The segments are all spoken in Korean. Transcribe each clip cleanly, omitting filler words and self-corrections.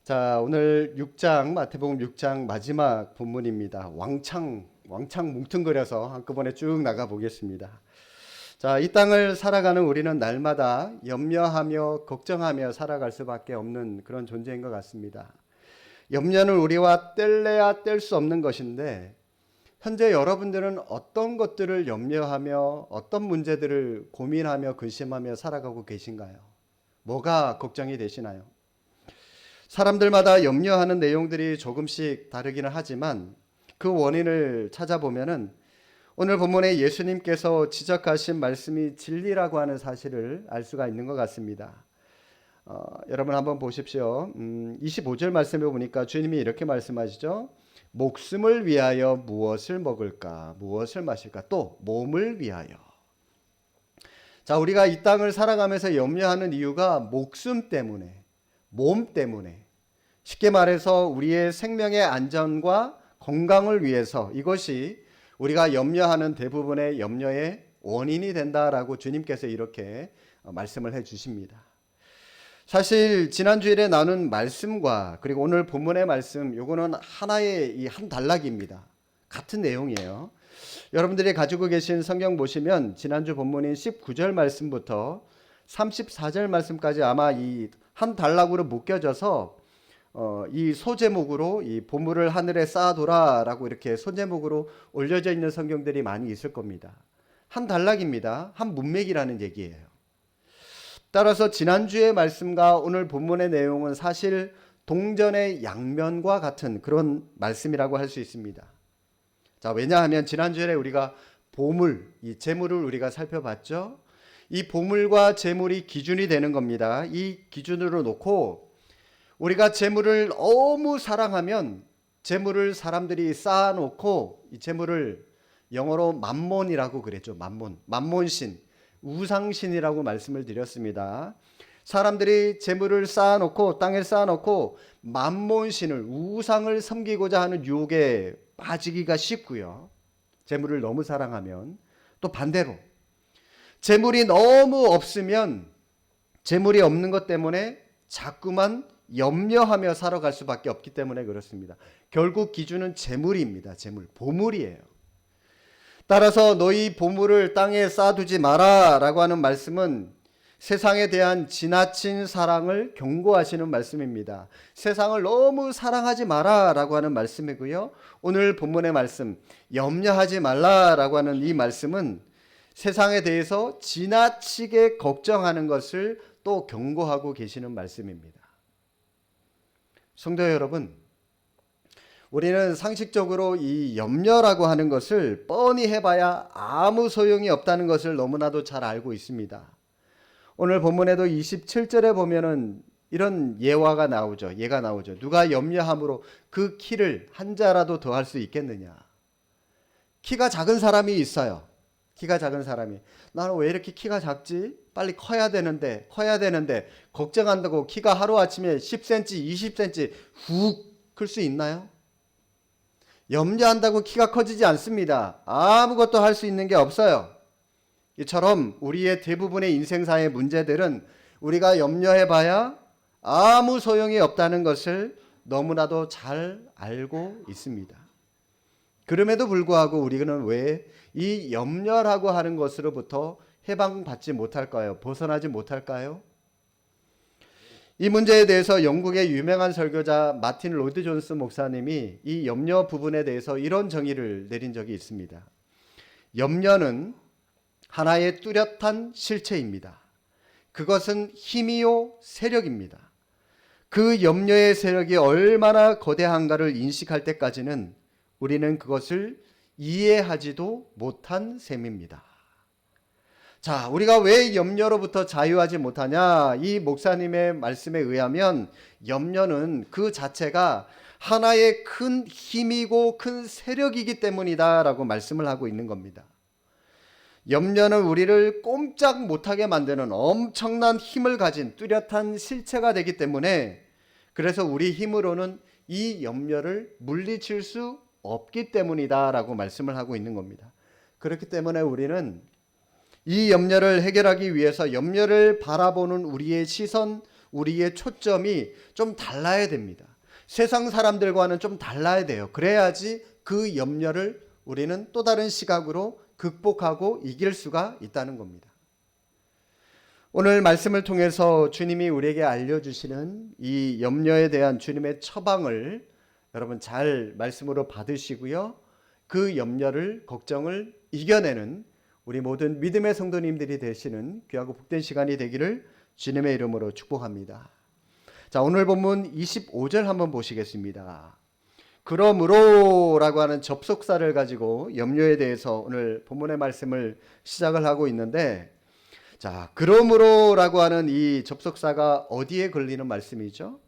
자, 오늘 6장 마태복음 6장 마지막 본문입니다. 왕창 뭉뚱그려서 한꺼번에 쭉 나가 보겠습니다. 자, 이 땅을 살아가는 우리는 날마다 염려하며 걱정하며 살아갈 수밖에 없는 그런 존재인 것 같습니다. 염려는 우리와 뗄래야 뗄 수 없는 것인데 현재 여러분들은 어떤 것들을 염려하며 어떤 문제들을 고민하며 근심하며 살아가고 계신가요? 뭐가 걱정이 되시나요? 사람들마다 염려하는 내용들이 조금씩 다르기는 하지만 그 원인을 찾아보면은 오늘 본문에 예수님께서 지적하신 말씀이 진리라고 하는 사실을 알 수가 있는 것 같습니다. 여러분 한번 보십시오. 25절 말씀에 보니까 주님이 이렇게 말씀하시죠. 목숨을 위하여 무엇을 먹을까, 무엇을 마실까, 또 몸을 위하여. 자, 우리가 이 땅을 살아가면서 염려하는 이유가 목숨 때문에, 몸 때문에, 쉽게 말해서 우리의 생명의 안전과 건강을 위해서 이것이 우리가 염려하는 대부분의 염려의 원인이 된다라고 주님께서 이렇게 말씀을 해 주십니다. 사실 지난주일에 나눈 말씀과 그리고 오늘 본문의 말씀, 요거는 하나의 이 한 단락입니다. 같은 내용이에요. 여러분들이 가지고 계신 성경 보시면 지난주 본문인 19절 말씀부터 34절 말씀까지 아마 이 한 단락으로 묶여져서 이 소제목으로 이 보물을 하늘에 쌓아둬라라고 이렇게 소제목으로 올려져 있는 성경들이 많이 있을 겁니다. 한 단락입니다. 한 문맥이라는 얘기예요. 따라서 지난주의 말씀과 오늘 본문의 내용은 사실 동전의 양면과 같은 그런 말씀이라고 할 수 있습니다. 자, 왜냐하면 지난주에 우리가 보물, 이 재물을 우리가 살펴봤죠. 이 보물과 재물이 기준이 되는 겁니다. 이 기준으로 놓고 우리가 재물을 너무 사랑하면 재물을 사람들이 쌓아놓고 이 재물을 영어로 만몬이라고 그랬죠. 만몬신, 우상신이라고 말씀을 드렸습니다. 사람들이 재물을 쌓아놓고 땅에 쌓아놓고 만몬신을 우상을 섬기고자 하는 유혹에 빠지기가 쉽고요. 재물을 너무 사랑하면 또 반대로 재물이 너무 없으면 재물이 없는 것 때문에 자꾸만 염려하며 살아갈 수밖에 없기 때문에 그렇습니다. 결국 기준은 재물입니다. 재물, 보물이에요. 따라서 너희 보물을 땅에 쌓아두지 마라 라고 하는 말씀은 세상에 대한 지나친 사랑을 경고하시는 말씀입니다. 세상을 너무 사랑하지 마라 라고 하는 말씀이고요. 오늘 본문의 말씀, 염려하지 말라 라고 하는 이 말씀은 세상에 대해서 지나치게 걱정하는 것을 또 경고하고 계시는 말씀입니다. 성도 여러분, 우리는 상식적으로 이 염려라고 하는 것을 뻔히 해봐야 아무 소용이 없다는 것을 너무나도 잘 알고 있습니다. 오늘 본문에도 27절에 보면은 이런 예화가 나오죠. 예가 나오죠. 누가 염려함으로 그 키를 한 자라도 더할 수 있겠느냐. 키가 작은 사람이 있어요. 키가 작은 사람이. 나는 왜 이렇게 키가 작지? 빨리 커야 되는데 걱정한다고 키가 하루아침에 10cm, 20cm 훅 클 수 있나요? 염려한다고 키가 커지지 않습니다. 아무것도 할 수 있는 게 없어요. 이처럼 우리의 대부분의 인생사의 문제들은 우리가 염려해봐야 아무 소용이 없다는 것을 너무나도 잘 알고 있습니다. 그럼에도 불구하고 우리는 왜 이 염려라고 하는 것으로부터 해방받지 못할까요? 벗어나지 못할까요? 이 문제에 대해서 영국의 유명한 설교자 마틴 로이드 존스 목사님이 이 염려 부분에 대해서 이런 정의를 내린 적이 있습니다. 염려는 하나의 뚜렷한 실체입니다. 그것은 힘이요 세력입니다. 그 염려의 세력이 얼마나 거대한가를 인식할 때까지는 우리는 그것을 이해하지도 못한 셈입니다. 자, 우리가 왜 염려로부터 자유하지 못하냐? 이 목사님의 말씀에 의하면 염려는 그 자체가 하나의 큰 힘이고 큰 세력이기 때문이다라고 말씀을 하고 있는 겁니다. 염려는 우리를 꼼짝 못하게 만드는 엄청난 힘을 가진 뚜렷한 실체가 되기 때문에 그래서 우리 힘으로는 이 염려를 물리칠 수 없기 때문이다라고 말씀을 하고 있는 겁니다. 그렇기 때문에 우리는 이 염려를 해결하기 위해서 염려를 바라보는 우리의 시선, 우리의 초점이 좀 달라야 됩니다. 세상 사람들과는 좀 달라야 돼요. 그래야지 그 염려를 우리는 또 다른 시각으로 극복하고 이길 수가 있다는 겁니다. 오늘 말씀을 통해서 주님이 우리에게 알려주시는 이 염려에 대한 주님의 처방을 여러분 잘 말씀으로 받으시고요. 그 염려를, 걱정을 이겨내는 우리 모든 믿음의 성도님들이 되시는 귀하고 복된 시간이 되기를 주님의 이름으로 축복합니다. 자, 오늘 본문 25절 한번 보시겠습니다. 그러므로 라고 하는 접속사를 가지고 염려에 대해서 오늘 본문의 말씀을 시작을 하고 있는데, 자, 그러므로 라고 하는 이 접속사가 어디에 걸리는 말씀이죠?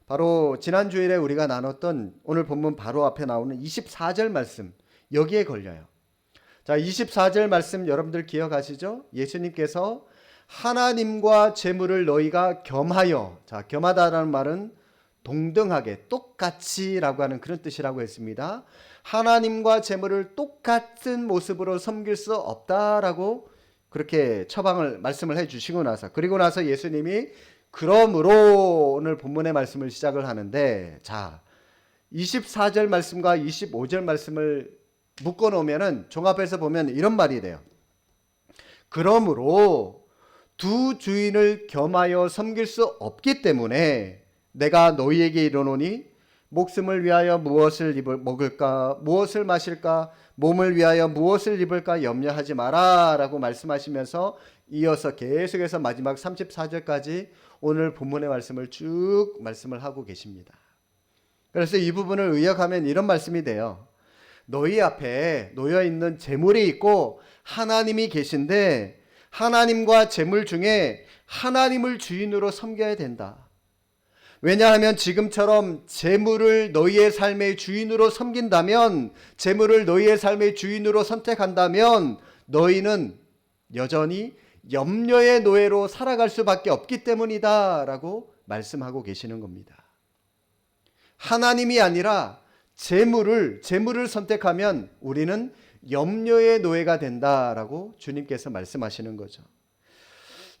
바로 지난 주일에 우리가 나눴던 오늘 본문 바로 앞에 나오는 24절 말씀, 여기에 걸려요. 자, 24절 말씀 여러분들 기억하시죠? 예수님께서 하나님과 재물을 너희가 겸하여, 자, 겸하다라는 말은 동등하게, 똑같이 라고 하는 그런 뜻이라고 했습니다. 하나님과 재물을 똑같은 모습으로 섬길 수 없다라고 그렇게 처방을 말씀을 해주시고 나서, 그리고 나서 예수님이 그러므로 오늘 본문의 말씀을 시작을 하는데, 자, 24절 말씀과 25절 말씀을 묶어 놓으면은 종합해서 보면 이런 말이 돼요. 그러므로 두 주인을 겸하여 섬길 수 없기 때문에 내가 너희에게 이르노니 목숨을 위하여 무엇을 먹을까, 무엇을 마실까, 몸을 위하여 무엇을 입을까 염려하지 마라 라고 말씀하시면서 이어서 계속해서 마지막 34절까지 오늘 본문의 말씀을 쭉 말씀을 하고 계십니다. 그래서 이 부분을 의역하면 이런 말씀이 돼요. 너희 앞에 놓여있는 재물이 있고 하나님이 계신데 하나님과 재물 중에 하나님을 주인으로 섬겨야 된다. 왜냐하면 지금처럼 재물을 너희의 삶의 주인으로 섬긴다면, 재물을 너희의 삶의 주인으로 선택한다면 너희는 여전히 염려의 노예로 살아갈 수밖에 없기 때문이다 라고 말씀하고 계시는 겁니다. 하나님이 아니라 재물을 선택하면 우리는 염려의 노예가 된다라고 주님께서 말씀하시는 거죠.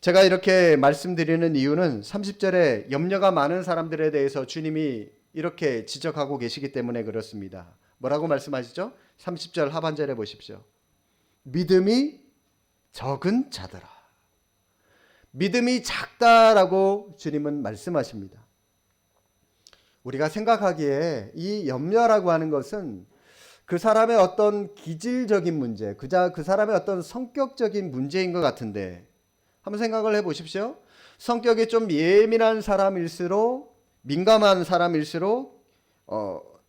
제가 이렇게 말씀드리는 이유는 30절에 염려가 많은 사람들에 대해서 주님이 이렇게 지적하고 계시기 때문에 그렇습니다. 뭐라고 말씀하시죠? 30절 하반절에 보십시오. 믿음이 적은 자들아. 믿음이 작다라고 주님은 말씀하십니다. 우리가 생각하기에 이 염려라고 하는 것은 그 사람의 어떤 기질적인 문제, 그 사람의 어떤 성격적인 문제인 것 같은데, 한번 생각을 해보십시오. 성격이 좀 예민한 사람일수록, 민감한 사람일수록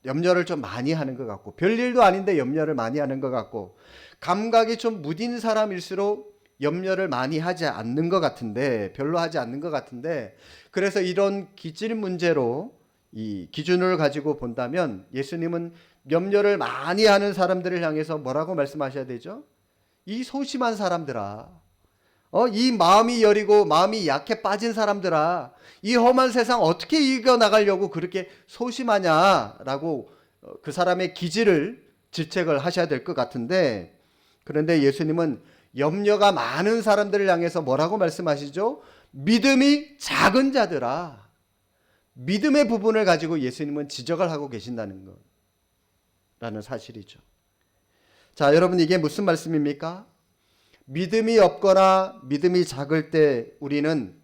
염려를 좀 많이 하는 것 같고, 별일도 아닌데 염려를 많이 하는 것 같고, 감각이 좀 무딘 사람일수록 염려를 많이 하지 않는 것 같은데, 별로 하지 않는 것 같은데, 그래서 이런 기질 문제로 이 기준을 가지고 본다면 예수님은 염려를 많이 하는 사람들을 향해서 뭐라고 말씀하셔야 되죠? 이 소심한 사람들아, 이 마음이 여리고 마음이 약해 빠진 사람들아, 이 험한 세상 어떻게 이겨나가려고 그렇게 소심하냐라고 그 사람의 기질을 질책을 하셔야 될 것 같은데, 그런데 예수님은 염려가 많은 사람들을 향해서 뭐라고 말씀하시죠? 믿음이 작은 자들아. 믿음의 부분을 가지고 예수님은 지적을 하고 계신다는 거라는 사실이죠. 자, 여러분, 이게 무슨 말씀입니까? 믿음이 없거나 믿음이 작을 때 우리는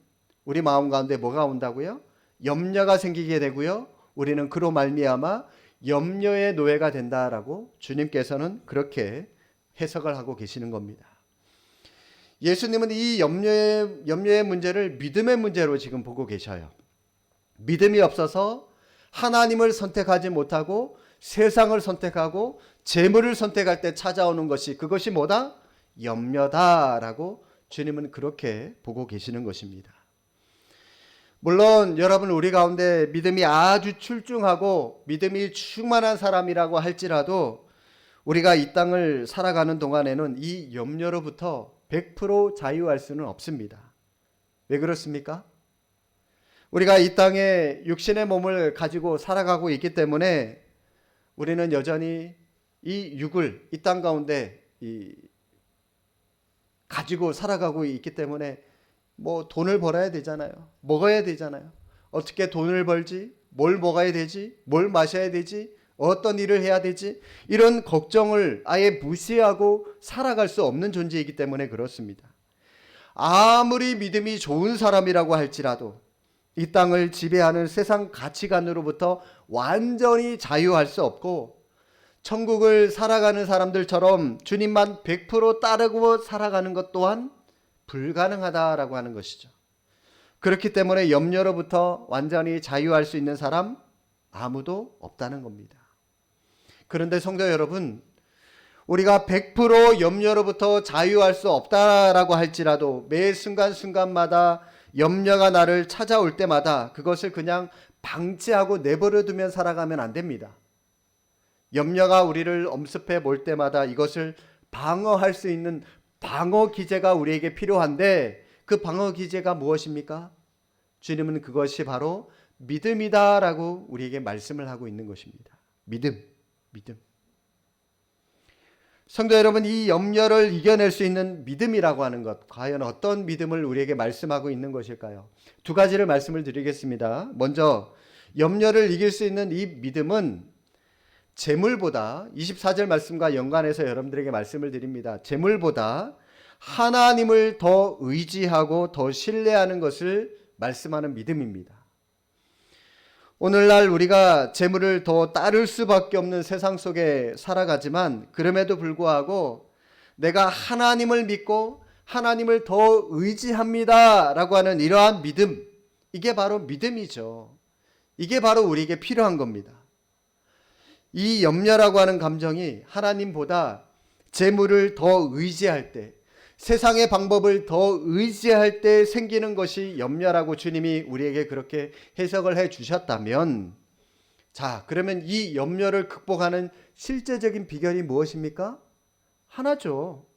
우리 마음 가운데 뭐가 온다고요? 염려가 생기게 되고요. 우리는 그로 말미암아 염려의 노예가 된다라고 주님께서는 그렇게 해석을 하고 계시는 겁니다. 예수님은 이 염려의 문제를 믿음의 문제로 지금 보고 계셔요. 믿음이 없어서 하나님을 선택하지 못하고 세상을 선택하고 재물을 선택할 때 찾아오는 것이, 그것이 뭐다? 염려다라고 주님은 그렇게 보고 계시는 것입니다. 물론 여러분, 우리 가운데 믿음이 아주 출중하고 믿음이 충만한 사람이라고 할지라도 우리가 이 땅을 살아가는 동안에는 이 염려로부터 100% 자유할 수는 없습니다. 왜 그렇습니까? 우리가 이 땅에 육신의 몸을 가지고 살아가고 있기 때문에 우리는 여전히 이 육을 이 땅 가운데 가지고 살아가고 있기 때문에 뭐 돈을 벌어야 되잖아요. 먹어야 되잖아요. 어떻게 돈을 벌지? 뭘 먹어야 되지? 뭘 마셔야 되지? 어떤 일을 해야 되지? 이런 걱정을 아예 무시하고 살아갈 수 없는 존재이기 때문에 그렇습니다. 아무리 믿음이 좋은 사람이라고 할지라도 이 땅을 지배하는 세상 가치관으로부터 완전히 자유할 수 없고, 천국을 살아가는 사람들처럼 주님만 100% 따르고 살아가는 것 또한 불가능하다라고 하는 것이죠. 그렇기 때문에 염려로부터 완전히 자유할 수 있는 사람 아무도 없다는 겁니다. 그런데 성도 여러분, 우리가 100% 염려로부터 자유할 수 없다라고 할지라도 매 순간순간마다 염려가 나를 찾아올 때마다 그것을 그냥 방치하고 내버려 두면 살아가면 안 됩니다. 염려가 우리를 엄습해 볼 때마다 이것을 방어할 수 있는 방어 기제가 우리에게 필요한데, 그 방어 기제가 무엇입니까? 주님은 그것이 바로 믿음이다라고 우리에게 말씀을 하고 있는 것입니다. 믿음. 성도 여러분, 이 염려를 이겨낼 수 있는 믿음이라고 하는 것, 과연 어떤 믿음을 우리에게 말씀하고 있는 것일까요? 두 가지를 말씀을 드리겠습니다. 먼저 염려를 이길 수 있는 이 믿음은 재물보다, 24절 말씀과 연관해서 여러분들에게 말씀을 드립니다. 재물보다 하나님을 더 의지하고 더 신뢰하는 것을 말씀하는 믿음입니다. 오늘날 우리가 재물을 더 따를 수밖에 없는 세상 속에 살아가지만, 그럼에도 불구하고 내가 하나님을 믿고 하나님을 더 의지합니다 라고 하는 이러한 믿음, 이게 바로 믿음이죠. 이게 바로 우리에게 필요한 겁니다. 이 염려라고 하는 감정이 하나님보다 재물을 더 의지할 때, 세상의 방법을 더 의지할 때 생기는 것이 염려라고 주님이 우리에게 그렇게 해석을 해 주셨다면, 자, 그러면 이 염려를 극복하는 실제적인 비결이 무엇입니까? 하나죠.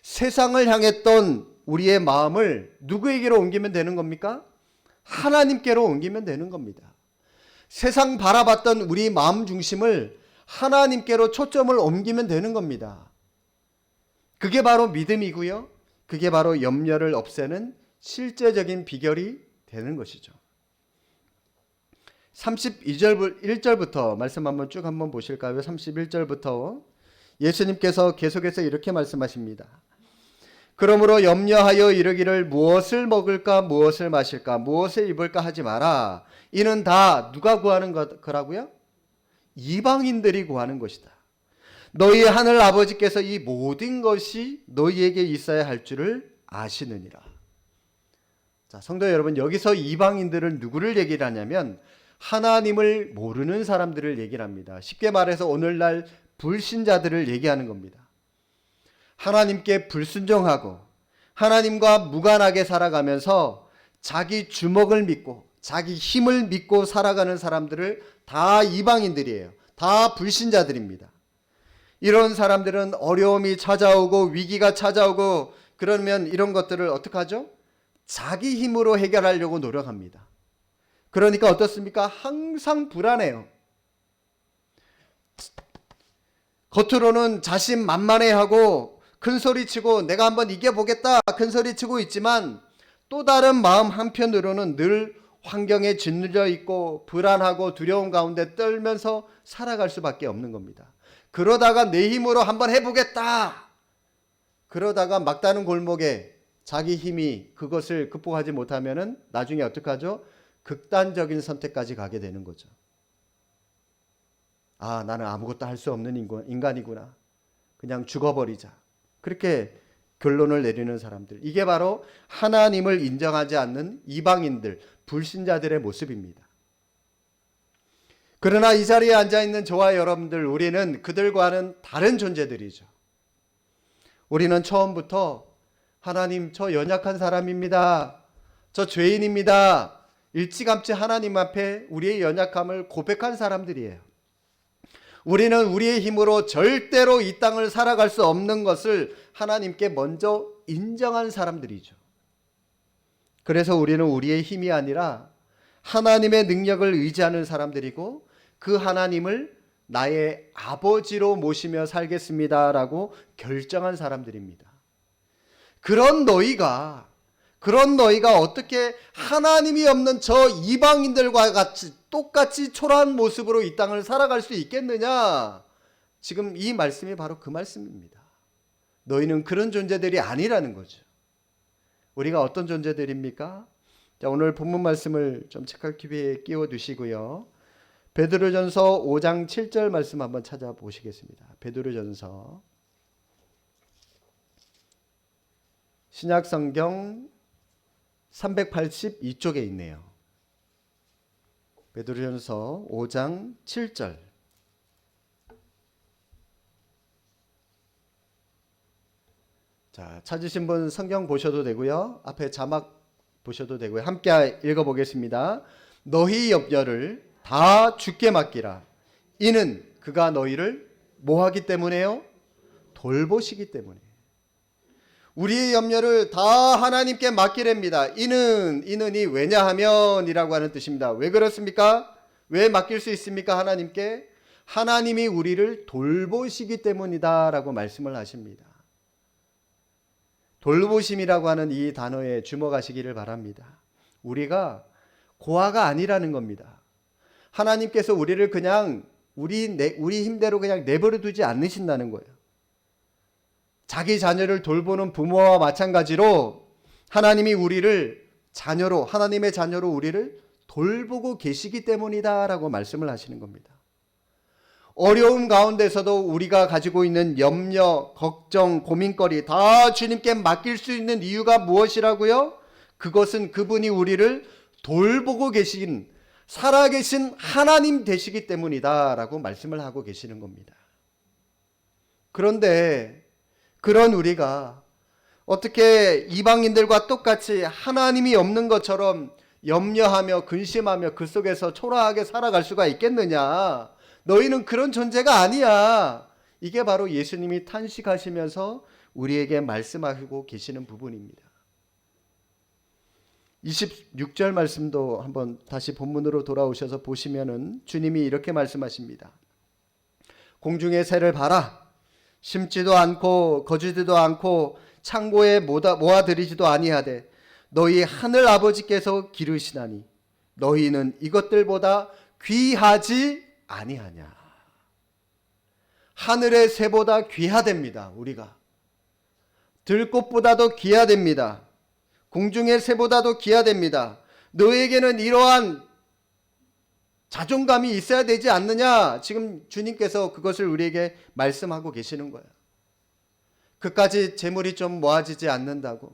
세상을 향했던 우리의 마음을 누구에게로 옮기면 되는 겁니까? 하나님께로 옮기면 되는 겁니다. 세상 바라봤던 우리 마음 중심을 하나님께로 초점을 옮기면 되는 겁니다. 그게 바로 믿음이고요. 그게 바로 염려를 없애는 실제적인 비결이 되는 것이죠. 31절부터 말씀 한번 보실까요? 31절부터 예수님께서 계속해서 이렇게 말씀하십니다. 그러므로 염려하여 이르기를 무엇을 먹을까 무엇을 마실까 무엇을 입을까 하지 마라. 이는 다 누가 구하는 거라고요? 이방인들이 구하는 것이다. 너희 하늘 아버지께서 이 모든 것이 너희에게 있어야 할 줄을 아시느니라. 자, 성도 여러분, 여기서 이방인들은 누구를 얘기를 하냐면 하나님을 모르는 사람들을 얘기를 합니다. 쉽게 말해서 오늘날 불신자들을 얘기하는 겁니다. 하나님께 불순종하고 하나님과 무관하게 살아가면서 자기 주먹을 믿고 자기 힘을 믿고 살아가는 사람들을 다 이방인들이에요. 다 불신자들입니다. 이런 사람들은 어려움이 찾아오고 위기가 찾아오고 그러면 이런 것들을 어떻게 하죠? 자기 힘으로 해결하려고 노력합니다. 그러니까 어떻습니까? 항상 불안해요. 겉으로는 자신만만해하고 큰소리치고 내가 한번 이겨보겠다 큰소리치고 있지만, 또 다른 마음 한편으로는 늘 환경에 짓눌려 있고 불안하고 두려운 가운데 떨면서 살아갈 수밖에 없는 겁니다. 그러다가 내 힘으로 한번 해보겠다, 그러다가 막다른 골목에 자기 힘이 그것을 극복하지 못하면은 나중에 어떡하죠? 극단적인 선택까지 가게 되는 거죠. 아, 나는 아무것도 할 수 없는 인간이구나, 그냥 죽어버리자, 그렇게 결론을 내리는 사람들, 이게 바로 하나님을 인정하지 않는 이방인들, 불신자들의 모습입니다. 그러나 이 자리에 앉아있는 저와 여러분들, 우리는 그들과는 다른 존재들이죠. 우리는 처음부터 하나님, 저 연약한 사람입니다, 저 죄인입니다, 일찌감치 하나님 앞에 우리의 연약함을 고백한 사람들이에요. 우리는 우리의 힘으로 절대로 이 땅을 살아갈 수 없는 것을 하나님께 먼저 인정한 사람들이죠. 그래서 우리는 우리의 힘이 아니라 하나님의 능력을 의지하는 사람들이고, 그 하나님을 나의 아버지로 모시며 살겠습니다라고 결정한 사람들입니다. 그런 너희가 그런 너희가 어떻게 하나님이 없는 저 이방인들과 같이 똑같이 초라한 모습으로 이 땅을 살아갈 수 있겠느냐? 지금 이 말씀이 바로 그 말씀입니다. 너희는 그런 존재들이 아니라는 거죠. 우리가 어떤 존재들입니까? 자, 오늘 본문 말씀을 좀 책갈피에 끼워 두시고요. 베드로전서 5장 7절 말씀 한번 찾아보시겠습니다. 베드로전서 신약성경 382쪽에 있네요. 베드로전서 5장 7절. 자, 찾으신 분 성경 보셔도 되고요. 앞에 자막 보셔도 되고요. 함께 읽어보겠습니다. 너희 염려를 다 주께 맡기라. 이는 그가 너희를 뭐하기 때문에요? 돌보시기 때문에. 우리의 염려를 다 하나님께 맡기랍니다. 이는이 왜냐하면 이라고 하는 뜻입니다. 왜 그렇습니까? 왜 맡길 수 있습니까? 하나님께? 하나님이 우리를 돌보시기 때문이다 라고 말씀을 하십니다. 돌보심이라고 하는 이 단어에 주목하시기를 바랍니다. 우리가 고아가 아니라는 겁니다. 하나님께서 우리를 그냥 우리 힘대로 그냥 내버려 두지 않으신다는 거예요. 자기 자녀를 돌보는 부모와 마찬가지로 하나님이 우리를 자녀로, 하나님의 자녀로 우리를 돌보고 계시기 때문이다라고 말씀을 하시는 겁니다. 어려움 가운데서도 우리가 가지고 있는 염려, 걱정, 고민거리 다 주님께 맡길 수 있는 이유가 무엇이라고요? 그것은 그분이 우리를 돌보고 계신, 살아계신 하나님 되시기 때문이다라고 말씀을 하고 계시는 겁니다. 그런데 그런 우리가 어떻게 이방인들과 똑같이 하나님이 없는 것처럼 염려하며 근심하며 그 속에서 초라하게 살아갈 수가 있겠느냐? 너희는 그런 존재가 아니야. 이게 바로 예수님이 탄식하시면서 우리에게 말씀하고 계시는 부분입니다. 26절 말씀도 한번 다시 본문으로 돌아오셔서 보시면은 주님이 이렇게 말씀하십니다. 공중의 새를 봐라. 심지도 않고 거주지도 않고 창고에 모아들이지도 아니하되 너희 하늘 아버지께서 기르시나니 너희는 이것들보다 귀하지 아니하냐. 하늘의 새보다 귀하됩니다. 우리가 들꽃보다도 귀하됩니다. 공중의 새보다도 귀하됩니다. 너에게는 이러한 자존감이 있어야 되지 않느냐. 지금 주님께서 그것을 우리에게 말씀하고 계시는 거예요. 그까지 재물이 좀 모아지지 않는다고,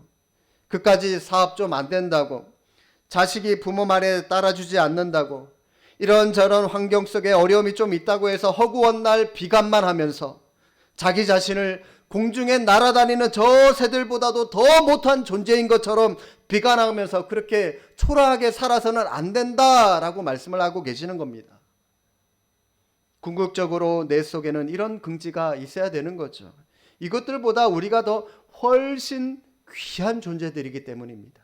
그까지 사업 좀 안 된다고, 자식이 부모 말에 따라주지 않는다고, 이런저런 환경 속에 어려움이 좀 있다고 해서 허구한 날 비관만 하면서 자기 자신을 공중에 날아다니는 저 새들보다도 더 못한 존재인 것처럼 비관하면서 그렇게 초라하게 살아서는 안 된다라고 말씀을 하고 계시는 겁니다. 궁극적으로 내 속에는 이런 긍지가 있어야 되는 거죠. 이것들보다 우리가 더 훨씬 귀한 존재들이기 때문입니다.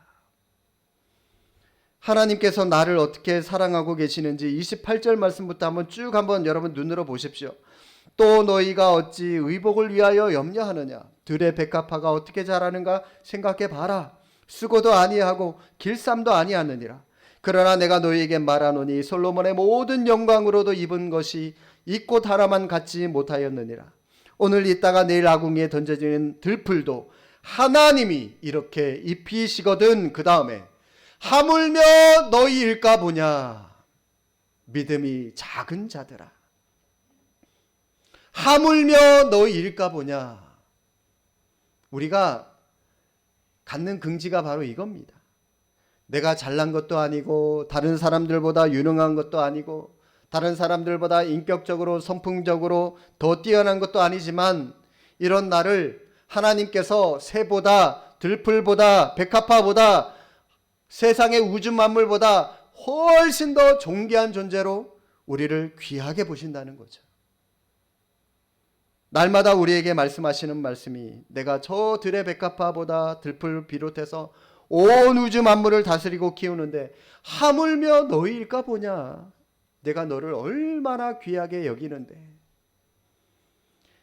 하나님께서 나를 어떻게 사랑하고 계시는지 28절 말씀부터 한번 여러분 눈으로 보십시오. 또 너희가 어찌 의복을 위하여 염려하느냐. 들의 백합화가 어떻게 자라는가 생각해 봐라. 수고도 아니하고 길쌈도 아니하느니라. 그러나 내가 너희에게 말하노니 솔로몬의 모든 영광으로도 입은 것이 이 꽃 하나만 갖지 못하였느니라. 오늘 있다가 내일 아궁이에 던져지는 들풀도 하나님이 이렇게 입히시거든. 그 다음에 하물며 너희일까 보냐. 믿음이 작은 자들아. 하물며 너희일까 보냐. 우리가 갖는 긍지가 바로 이겁니다. 내가 잘난 것도 아니고 다른 사람들보다 유능한 것도 아니고 다른 사람들보다 인격적으로 선풍적으로 더 뛰어난 것도 아니지만 이런 나를 하나님께서 새보다 들풀보다 백합화보다 세상의 우주 만물보다 훨씬 더 존귀한 존재로 우리를 귀하게 보신다는 거죠. 날마다 우리에게 말씀하시는 말씀이 내가 저 들의 백합화보다 들풀 비롯해서 온 우주 만물을 다스리고 키우는데 하물며 너희일까 보냐. 내가 너를 얼마나 귀하게 여기는데.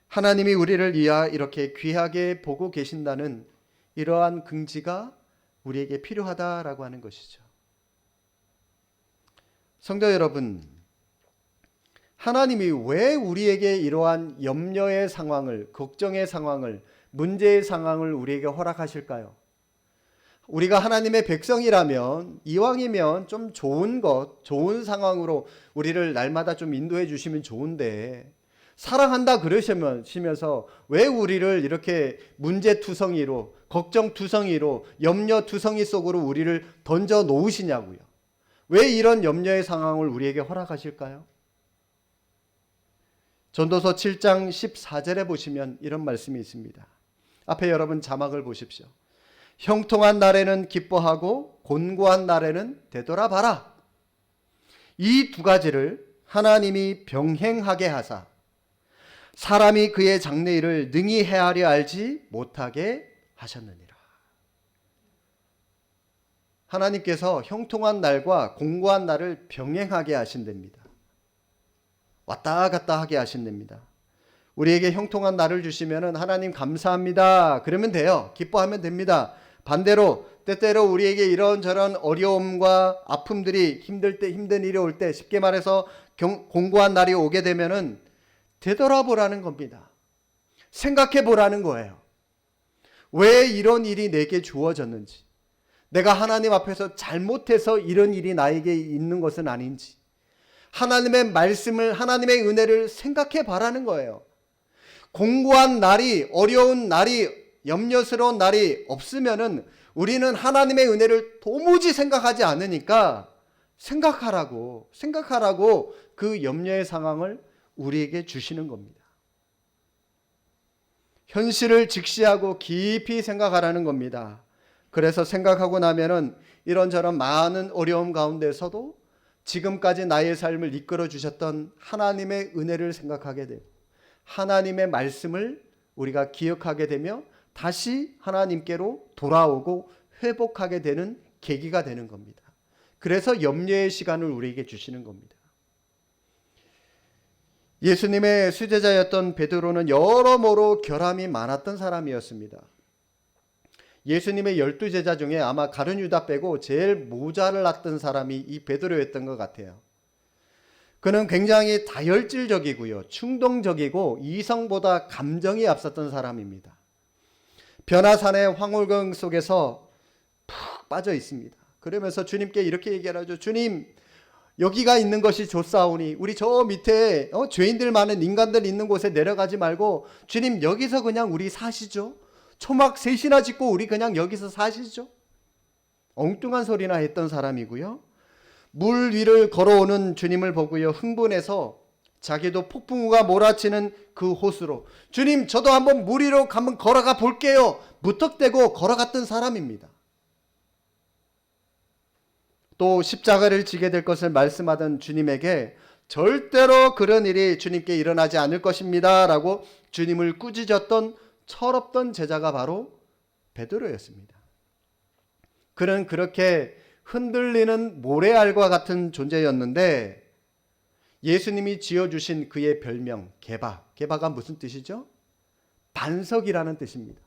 하나님이 우리를 이렇게 귀하게 보고 계신다는 이러한 긍지가 우리에게 필요하다라고 하는 것이죠. 성도 여러분, 하나님이 왜 우리에게 이러한 염려의 상황을, 걱정의 상황을, 문제의 상황을 우리에게 허락하실까요? 우리가 하나님의 백성이라면, 이왕이면 좀 좋은 것, 좋은 상황으로 우리를 날마다 좀 인도해 주시면 좋은데, 사랑한다 그러시면서 왜 우리를 이렇게 문제투성이로, 걱정투성이로, 염려투성이 속으로 우리를 던져 놓으시냐고요. 왜 이런 염려의 상황을 우리에게 허락하실까요? 전도서 7장 14절에 보시면 이런 말씀이 있습니다. 앞에 여러분 자막을 보십시오. 형통한 날에는 기뻐하고 곤고한 날에는 되돌아봐라. 이 두 가지를 하나님이 병행하게 하사 사람이 그의 장래일을 능히 헤아려 알지 못하게 하셨느니라. 하나님께서 형통한 날과 곤고한 날을 병행하게 하신답니다. 왔다 갔다 하게 하신답니다. 우리에게 형통한 날을 주시면 하나님 감사합니다. 그러면 돼요. 기뻐하면 됩니다. 반대로 때때로 우리에게 이런저런 어려움과 아픔들이 힘들 때, 힘든 일이 올 때, 쉽게 말해서 공고한 날이 오게 되면은 되돌아보라는 겁니다. 생각해 보라는 거예요. 왜 이런 일이 내게 주어졌는지, 내가 하나님 앞에서 잘못해서 이런 일이 나에게 있는 것은 아닌지, 하나님의 말씀을, 하나님의 은혜를 생각해 봐라는 거예요. 공고한 날이, 어려운 날이, 염려스러운 날이 없으면은 우리는 하나님의 은혜를 도무지 생각하지 않으니까 생각하라고 그 염려의 상황을 우리에게 주시는 겁니다. 현실을 직시하고 깊이 생각하라는 겁니다. 그래서 생각하고 나면은 이런저런 많은 어려움 가운데서도 지금까지 나의 삶을 이끌어 주셨던 하나님의 은혜를 생각하게 되고 하나님의 말씀을 우리가 기억하게 되며 다시 하나님께로 돌아오고 회복하게 되는 계기가 되는 겁니다. 그래서 염려의 시간을 우리에게 주시는 겁니다. 예수님의 수제자였던 베드로는 여러모로 결함이 많았던 사람이었습니다. 예수님의 12제자 중에 아마 가룟 유다 빼고 제일 모자를 놨던 사람이 이 베드로였던 것 같아요. 그는 굉장히 다혈질적이고요, 충동적이고 이성보다 감정이 앞섰던 사람입니다. 변화산의 황홀경 속에서 푹 빠져 있습니다. 그러면서 주님께 이렇게 얘기하죠. 주님, 여기가 있는 것이 좋사오니 우리 저 밑에 죄인들 많은 인간들 있는 곳에 내려가지 말고 주님 여기서 그냥 우리 사시죠. 초막 셋이나 짓고 우리 그냥 여기서 사시죠. 엉뚱한 소리나 했던 사람이고요. 물 위를 걸어오는 주님을 보고요, 흥분해서 자기도 폭풍우가 몰아치는 그 호수로 주님 저도 한번 물 위로 한번 걸어가 볼게요 무턱대고 걸어갔던 사람입니다. 또 십자가를 지게 될 것을 말씀하던 주님에게 절대로 그런 일이 주님께 일어나지 않을 것입니다 라고 주님을 꾸짖었던 철없던 제자가 바로 베드로였습니다. 그는 그렇게 흔들리는 모래알과 같은 존재였는데 예수님이 지어주신 그의 별명 게바가 무슨 뜻이죠? 반석이라는 뜻입니다.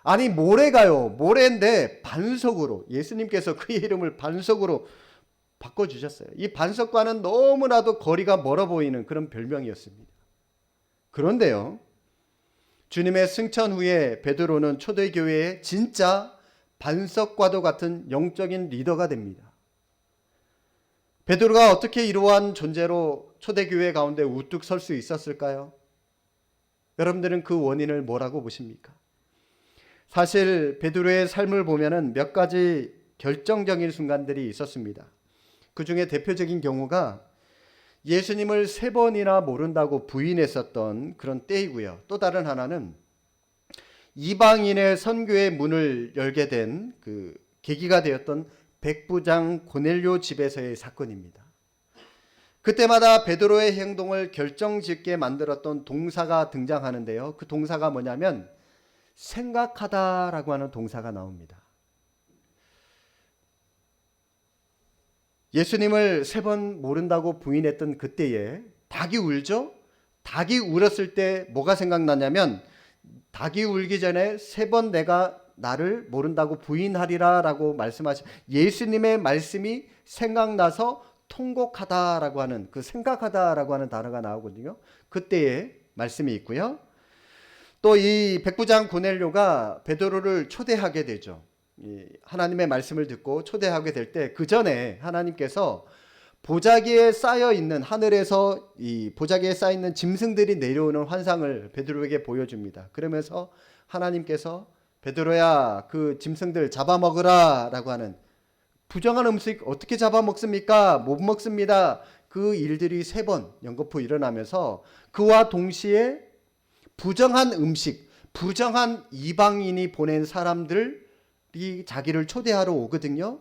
아니 모래가요, 모래인데 반석으로, 예수님께서 그의 이름을 반석으로 바꿔주셨어요. 이 반석과는 너무나도 거리가 멀어 보이는 그런 별명이었습니다. 그런데요, 주님의 승천 후에 베드로는 초대교회의 진짜 반석과도 같은 영적인 리더가 됩니다. 베드로가 어떻게 이러한 존재로 초대교회 가운데 우뚝 설 수 있었을까요? 여러분들은 그 원인을 뭐라고 보십니까? 사실 베드로의 삶을 보면은 몇 가지 결정적인 순간들이 있었습니다. 그 중에 대표적인 경우가 예수님을 3번이나 모른다고 부인했었던 그런 때이고요. 또 다른 하나는 이방인의 선교의 문을 열게 된 그 계기가 되었던 백부장 고넬료 집에서의 사건입니다. 그때마다 베드로의 행동을 결정짓게 만들었던 동사가 등장하는데요. 그 동사가 뭐냐면 생각하다라고 하는 동사가 나옵니다. 예수님을 3번 모른다고 부인했던 그때에 닭이 울죠? 닭이 울었을 때 뭐가 생각나냐면 닭이 울기 전에 3번 내가 나를 모른다고 부인하리라라고 말씀하신 예수님의 말씀이 생각나서 통곡하다라고 하는 그 생각하다라고 하는 단어가 나오거든요. 그때의 말씀이 있고요. 또 이 백부장 고넬료가 베드로를 초대하게 되죠. 하나님의 말씀을 듣고 초대하게 될 때 그 전에 하나님께서 보자기에 쌓여 있는 하늘에서 이 보자기에 쌓여 있는 짐승들이 내려오는 환상을 베드로에게 보여줍니다. 그러면서 하나님께서 베드로야 그 짐승들 잡아먹으라라고 하는 부정한 음식 어떻게 잡아먹습니까? 못 먹습니다. 그 일들이 3번 연거푸 일어나면서 그와 동시에 부정한 음식, 부정한 이방인이 보낸 사람들이 자기를 초대하러 오거든요.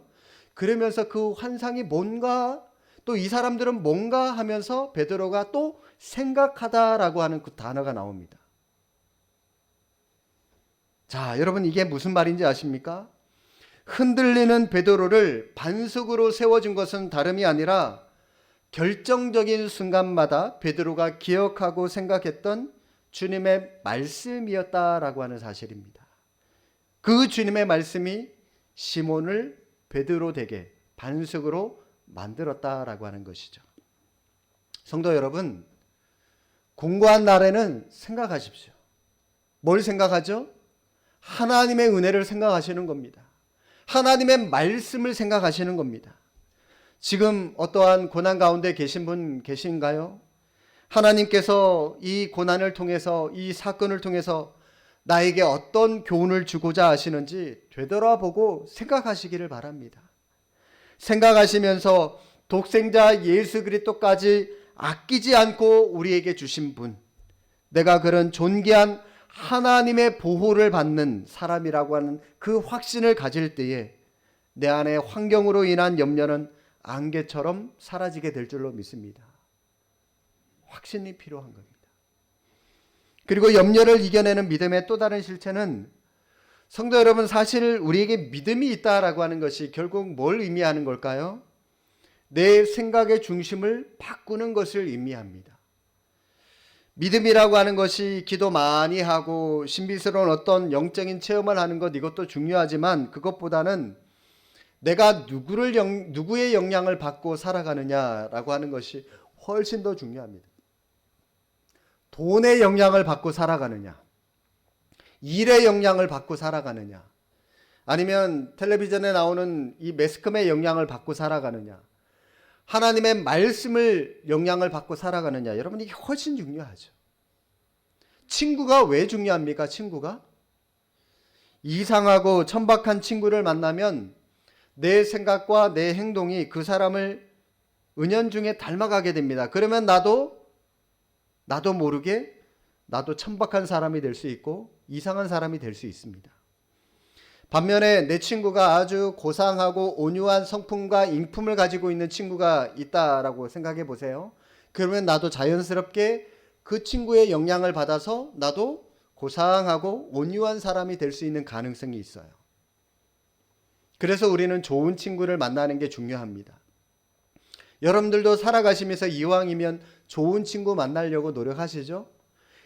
그러면서 그 환상이 뭔가 또 이 사람들은 뭔가 하면서 베드로가 또 생각하다라고 하는 그 단어가 나옵니다. 자, 여러분 이게 무슨 말인지 아십니까? 흔들리는 베드로를 반석으로 세워준 것은 다름이 아니라 결정적인 순간마다 베드로가 기억하고 생각했던 주님의 말씀이었다라고 하는 사실입니다. 그 주님의 말씀이 시몬을 베드로 되게 반석으로 만들었다라고 하는 것이죠. 성도 여러분, 공고한 날에는 생각하십시오. 뭘 생각하죠? 하나님의 은혜를 생각하시는 겁니다. 하나님의 말씀을 생각하시는 겁니다. 지금 어떠한 고난 가운데 계신 분 계신가요? 하나님께서 이 고난을 통해서 이 사건을 통해서 나에게 어떤 교훈을 주고자 하시는지 되돌아보고 생각하시기를 바랍니다. 생각하시면서 독생자 예수 그리스도까지 아끼지 않고 우리에게 주신 분, 내가 그런 존귀한 하나님의 보호를 받는 사람이라고 하는 그 확신을 가질 때에 내 안의 환경으로 인한 염려는 안개처럼 사라지게 될 줄로 믿습니다. 확신이 필요한 겁니다. 그리고 염려를 이겨내는 믿음의 또 다른 실체는 성도 여러분, 사실 우리에게 믿음이 있다라고 하는 것이 결국 뭘 의미하는 걸까요? 내 생각의 중심을 바꾸는 것을 의미합니다. 믿음이라고 하는 것이 기도 많이 하고 신비스러운 어떤 영적인 체험을 하는 것, 이것도 중요하지만 그것보다는 내가 누구의 영향을 받고 살아가느냐라고 하는 것이 훨씬 더 중요합니다. 돈의 영향을 받고 살아가느냐, 일의 영향을 받고 살아가느냐, 아니면 텔레비전에 나오는 이 매스컴의 영향을 받고 살아가느냐, 하나님의 말씀을 영향을 받고 살아가느냐, 여러분 이게 훨씬 중요하죠. 친구가 왜 중요합니까? 친구가 이상하고 천박한 친구를 만나면 내 생각과 내 행동이 그 사람을 은연중에 닮아가게 됩니다. 그러면 나도 모르게 나도 천박한 사람이 될 수 있고 이상한 사람이 될 수 있습니다. 반면에 내 친구가 아주 고상하고 온유한 성품과 인품을 가지고 있는 친구가 있다라고 생각해 보세요. 그러면 나도 자연스럽게 그 친구의 영향을 받아서 나도 고상하고 온유한 사람이 될 수 있는 가능성이 있어요. 그래서 우리는 좋은 친구를 만나는 게 중요합니다. 여러분들도 살아가시면서 이왕이면 좋은 친구 만나려고 노력하시죠?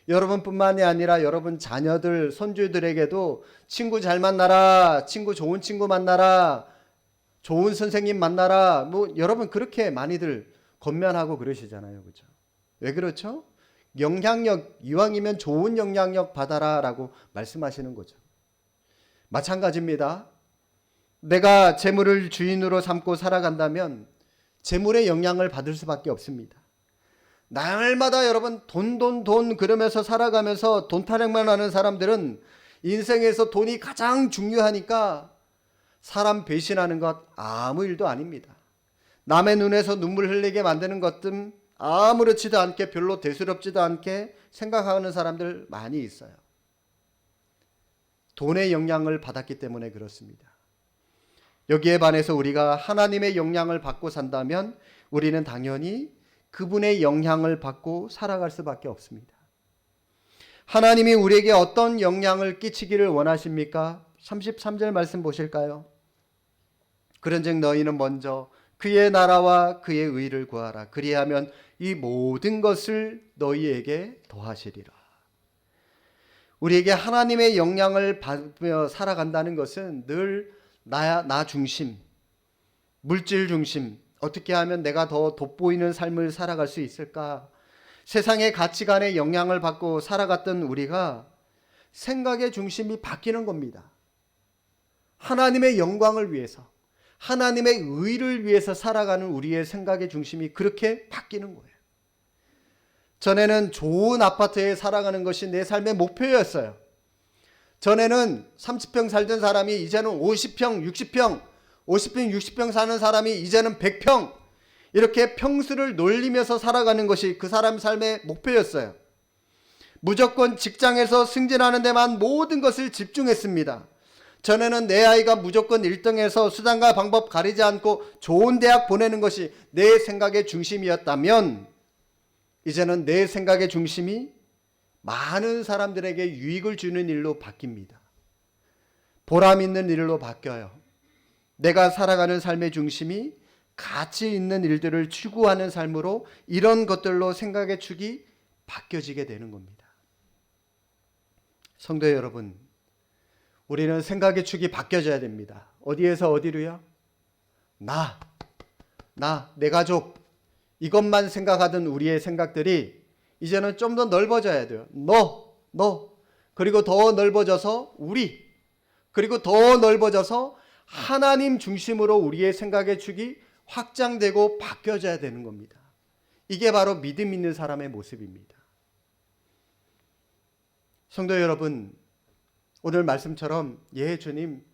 여러분뿐만이 아니라 여러분 자녀들, 손주들에게도 친구 잘 만나라, 좋은 친구 만나라, 좋은 선생님 만나라, 뭐 여러분 그렇게 많이들 권면하고 그러시잖아요. 그렇죠? 왜 그렇죠? 영향력, 이왕이면 좋은 영향력 받아라라고 말씀하시는 거죠. 마찬가지입니다. 내가 재물을 주인으로 삼고 살아간다면 재물의 영향을 받을 수밖에 없습니다. 날마다 여러분 돈 그러면서 살아가면서 돈 타령만 하는 사람들은 인생에서 돈이 가장 중요하니까 사람 배신하는 것 아무 일도 아닙니다. 남의 눈에서 눈물 흘리게 만드는 것들 아무렇지도 않게 별로 대수롭지도 않게 생각하는 사람들 많이 있어요. 돈의 영향을 받았기 때문에 그렇습니다. 여기에 반해서 우리가 하나님의 영향을 받고 산다면 우리는 당연히 그분의 영향을 받고 살아갈 수밖에 없습니다. 하나님이 우리에게 어떤 영향을 끼치기를 원하십니까? 33절 말씀 보실까요? 그런즉 너희는 먼저 그의 나라와 그의 의를 구하라. 그리하면 이 모든 것을 너희에게 더하시리라. 우리에게 하나님의 영향을 받으며 살아간다는 것은 늘 나 중심, 물질 중심, 어떻게 하면 내가 더 돋보이는 삶을 살아갈 수 있을까? 세상의 가치관에 영향을 받고 살아갔던 우리가 생각의 중심이 바뀌는 겁니다. 하나님의 영광을 위해서, 하나님의 의를 위해서 살아가는 우리의 생각의 중심이 그렇게 바뀌는 거예요. 전에는 좋은 아파트에 살아가는 것이 내 삶의 목표였어요. 전에는 30평 살던 사람이 이제는 50평, 60평, 50평, 60평 사는 사람이 이제는 100평, 이렇게 평수를 놀리면서 살아가는 것이 그 사람 삶의 목표였어요. 무조건 직장에서 승진하는 데만 모든 것을 집중했습니다. 전에는 내 아이가 무조건 1등해서 수단과 방법 가리지 않고 좋은 대학 보내는 것이 내 생각의 중심이었다면, 이제는 내 생각의 중심이 많은 사람들에게 유익을 주는 일로 바뀝니다. 보람 있는 일로 바뀌어요. 내가 살아가는 삶의 중심이 가치 있는 일들을 추구하는 삶으로, 이런 것들로 생각의 축이 바뀌어지게 되는 겁니다. 성도 여러분, 우리는 생각의 축이 바뀌어져야 됩니다. 어디에서 어디로요? 내 가족, 이것만 생각하던 우리의 생각들이 이제는 좀 더 넓어져야 돼요. 너, 그리고 더 넓어져서 우리, 그리고 더 넓어져서 하나님 중심으로 우리의 생각의 축이 확장되고 바뀌어져야 되는 겁니다. 이게 바로 믿음 있는 사람의 모습입니다. 성도 여러분, 오늘 말씀처럼, 주님,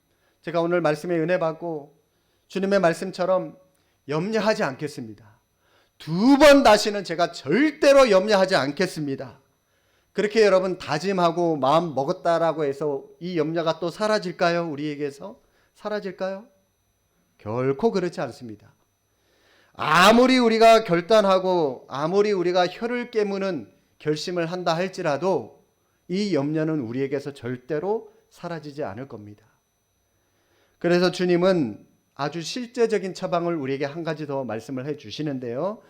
제가 오늘 말씀에 은혜 받고 주님의 말씀처럼 염려하지 않겠습니다. 2번 다시는 제가 절대로 염려하지 않겠습니다. 그렇게 여러분 다짐하고 마음 먹었다라고 해서 이 염려가 또 사라질까요? 우리에게서 사라질까요? 결코 그렇지 않습니다. 아무리 우리가 결단하고 아무리 우리가 혀를 깨무는 결심을 한다 할지라도 이 염려는 우리에게서 절대로 사라지지 않을 겁니다. 그래서 주님은 아주 실제적인 처방을 우리에게 한 가지 더 말씀을 해 주시는데요.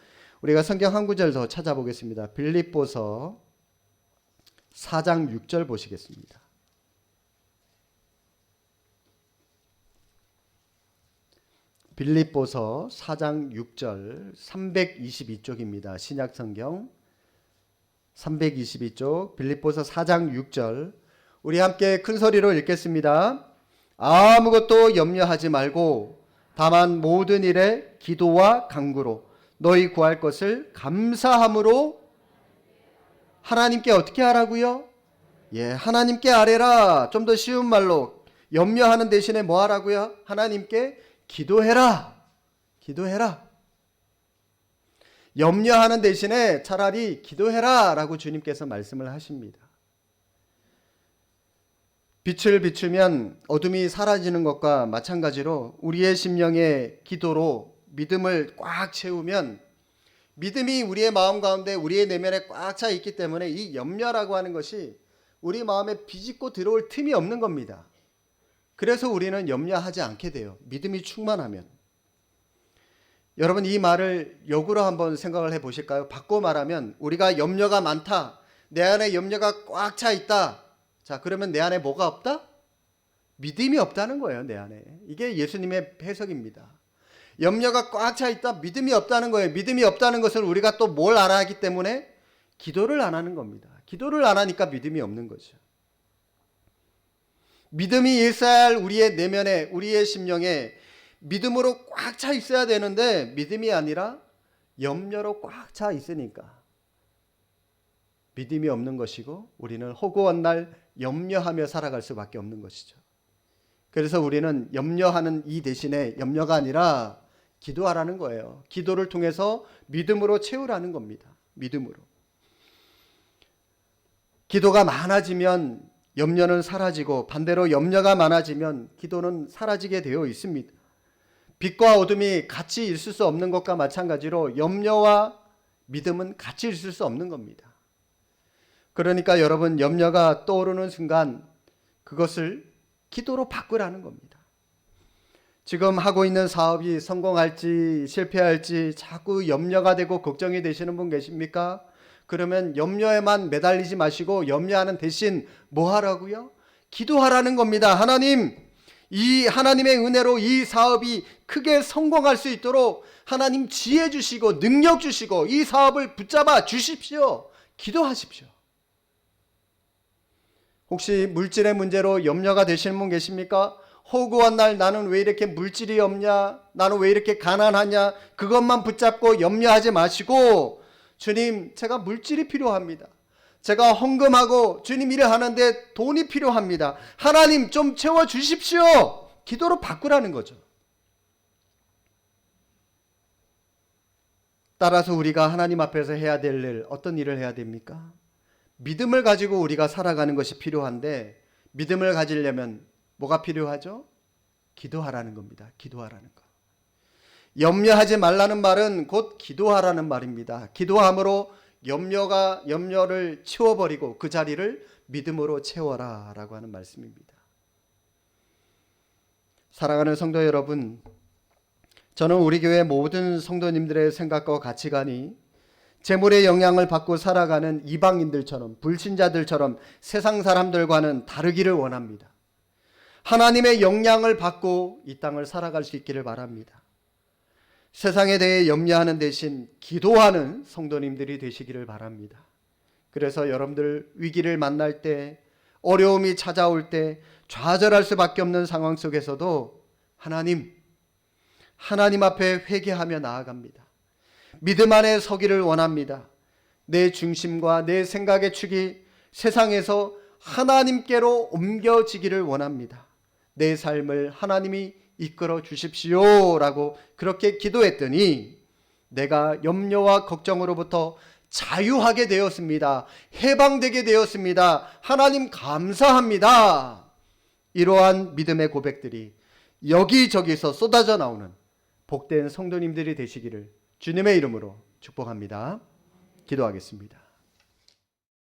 우리가 성경 한 구절 더 찾아보겠습니다. 빌립보서 4장 6절 보시겠습니다. 빌립보서 4장 6절 322쪽입니다. 신약성경 322쪽 빌립보서 4장 6절, 우리 함께 큰 소리로 읽겠습니다. 아무것도 염려하지 말고 다만 모든 일에 기도와 간구로 너희 구할 것을 감사함으로 하나님께 어떻게 하라고요? 하나님께 아뢰라. 좀 더 쉬운 말로 염려하는 대신에 뭐 하라고요? 하나님께 기도해라. 염려하는 대신에 차라리 기도해라 라고 주님께서 말씀을 하십니다. 빛을 비추면 어둠이 사라지는 것과 마찬가지로 우리의 심령의 기도로 믿음을 꽉 채우면, 믿음이 우리의 마음 가운데 우리의 내면에 꽉 차 있기 때문에 이 염려라고 하는 것이 우리 마음에 비집고 들어올 틈이 없는 겁니다. 그래서 우리는 염려하지 않게 돼요. 믿음이 충만하면. 여러분, 이 말을 역으로 한번 생각을 해 보실까요? 바꿔 말하면 우리가 염려가 많다, 내 안에 염려가 꽉 차 있다. 자, 그러면 내 안에 뭐가 없다? 믿음이 없다는 거예요. 내 안에. 이게 예수님의 해석입니다. 염려가 꽉 차 있다, 믿음이 없다는 거예요. 믿음이 없다는 것을 우리가 또 뭘 알아야 하기 때문에 기도를 안 하는 겁니다. 기도를 안 하니까 믿음이 없는 거죠. 믿음이 있어야 할 우리의 내면에, 우리의 심령에 믿음으로 꽉 차 있어야 되는데 믿음이 아니라 염려로 꽉 차 있으니까 믿음이 없는 것이고, 우리는 허구한 날 염려하며 살아갈 수밖에 없는 것이죠. 그래서 우리는 염려하는 이 대신에 염려가 아니라 기도하라는 거예요. 기도를 통해서 믿음으로 채우라는 겁니다. 믿음으로. 기도가 많아지면 염려는 사라지고, 반대로 염려가 많아지면 기도는 사라지게 되어 있습니다. 빛과 어둠이 같이 있을 수 없는 것과 마찬가지로 염려와 믿음은 같이 있을 수 없는 겁니다. 그러니까 여러분, 염려가 떠오르는 순간 그것을 기도로 바꾸라는 겁니다. 지금 하고 있는 사업이 성공할지 실패할지 자꾸 염려가 되고 걱정이 되시는 분 계십니까? 그러면 염려에만 매달리지 마시고 염려하는 대신 뭐 하라고요? 기도하라는 겁니다. 하나님, 이 하나님의 은혜로 이 사업이 크게 성공할 수 있도록 하나님 지혜 주시고 능력 주시고 이 사업을 붙잡아 주십시오. 기도하십시오. 혹시 물질의 문제로 염려가 되시는 분 계십니까? 허구한 날 나는 왜 이렇게 물질이 없냐? 나는 왜 이렇게 가난하냐? 그것만 붙잡고 염려하지 마시고 주님, 제가 물질이 필요합니다. 제가 헌금하고 주님 일을 하는데 돈이 필요합니다. 하나님 좀 채워주십시오. 기도로 바꾸라는 거죠. 따라서 우리가 하나님 앞에서 해야 될 일, 어떤 일을 해야 됩니까? 믿음을 가지고 우리가 살아가는 것이 필요한데 믿음을 가지려면 뭐가 필요하죠? 기도하라는 겁니다. 기도하라는 거. 염려하지 말라는 말은 곧 기도하라는 말입니다. 기도함으로 염려를 치워버리고 그 자리를 믿음으로 채워라 라고 하는 말씀입니다. 사랑하는 성도 여러분, 저는 우리 교회 모든 성도님들의 생각과 가치관이 재물의 영향을 받고 살아가는 이방인들처럼 불신자들처럼 세상 사람들과는 다르기를 원합니다. 하나님의 영향을 받고 이 땅을 살아갈 수 있기를 바랍니다. 세상에 대해 염려하는 대신 기도하는 성도님들이 되시기를 바랍니다. 그래서 여러분들 위기를 만날 때, 어려움이 찾아올 때 좌절할 수밖에 없는 상황 속에서도 하나님 앞에 회개하며 나아갑니다. 믿음 안에 서기를 원합니다. 내 중심과 내 생각의 축이 세상에서 하나님께로 옮겨지기를 원합니다. 내 삶을 하나님이 이끌어 주십시오 라고 그렇게 기도했더니 내가 염려와 걱정으로부터 자유하게 되었습니다. 해방되게 되었습니다. 하나님 감사합니다. 이러한 믿음의 고백들이 여기저기서 쏟아져 나오는 복된 성도님들이 되시기를 주님의 이름으로 축복합니다. 기도하겠습니다.